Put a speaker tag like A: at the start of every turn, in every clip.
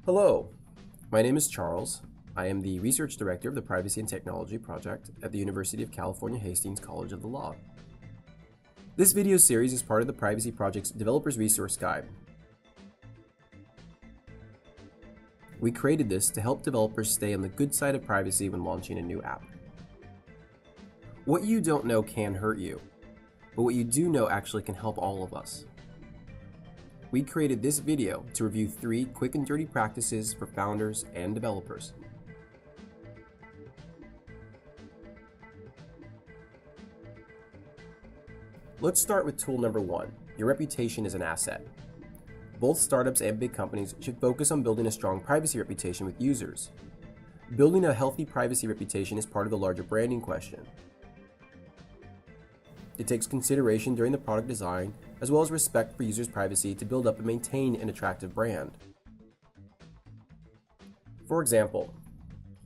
A: Hello, my name is Charles. I am the Research Director of the Privacy and Technology Project at the University of California Hastings College of the Law. This video series is part of the Privacy Project's Developers Resource Guide. We created this to help developers stay on the good side of privacy when launching a new app. What you don't know can hurt you, but what you do know actually can help all of us. We created this video to review 3 quick and dirty practices for founders and developers. Let's start with tool number 1. Your reputation is an asset. Both startups and big companies should focus on building a strong privacy reputation with users. Building a healthy privacy reputation is part of the larger branding question. It takes consideration during the product design, as well as respect for users' privacy to build up and maintain an attractive brand. For example,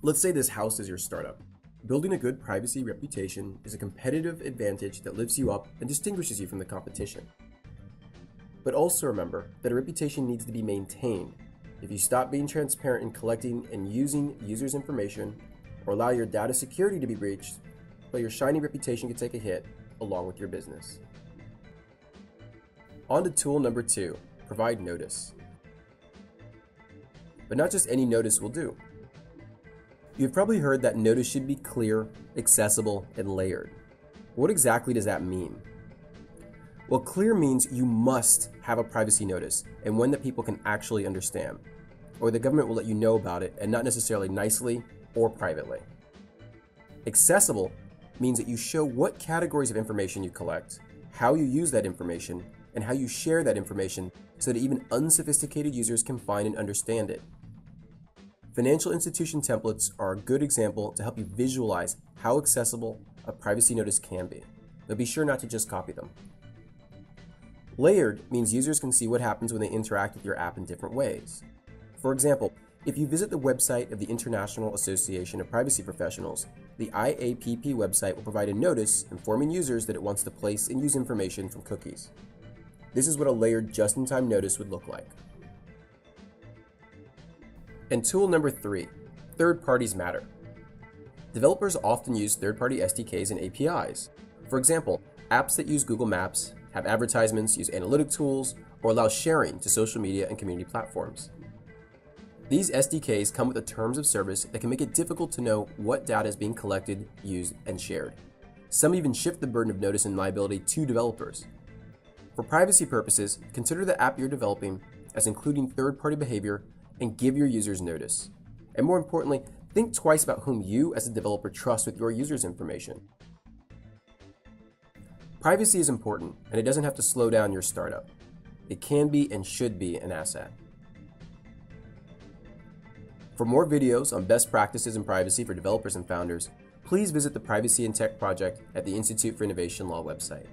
A: let's say this house is your startup. Building a good privacy reputation is a competitive advantage that lifts you up and distinguishes you from the competition. But also remember that a reputation needs to be maintained. If you stop being transparent in collecting and using users' information, or allow your data security to be breached, well, your shiny reputation could take a hit along with your business. On to tool number 2, provide notice. But not just any notice will do. You've probably heard that notice should be clear, accessible, and layered. What exactly does that mean? Well, clear means you must have a privacy notice and one that people can actually understand, or the government will let you know about it and not necessarily nicely or privately. Accessible means that you show what categories of information you collect, how you use that information, and how you share that information so that even unsophisticated users can find and understand it. Financial institution templates are a good example to help you visualize how accessible a privacy notice can be, but be sure not to just copy them. Layered means users can see what happens when they interact with your app in different ways. For example, if you visit the website of the International Association of Privacy Professionals, the IAPP website will provide a notice informing users that it wants to place and use information from cookies. This is what a layered just-in-time notice would look like. And tool number 3, third parties matter. Developers often use third-party SDKs and APIs. For example, apps that use Google Maps, have advertisements, use analytic tools, or allow sharing to social media and community platforms. These SDKs come with the terms of service that can make it difficult to know what data is being collected, used, and shared. Some even shift the burden of notice and liability to developers. For privacy purposes, consider the app you're developing as including third-party behavior and give your users notice. And more importantly, think twice about whom you as a developer trust with your users' information. Privacy is important, and it doesn't have to slow down your startup. It can be and should be an asset. For more videos on best practices in privacy for developers and founders, please visit the Privacy and Tech Project at the Institute for Innovation Law website.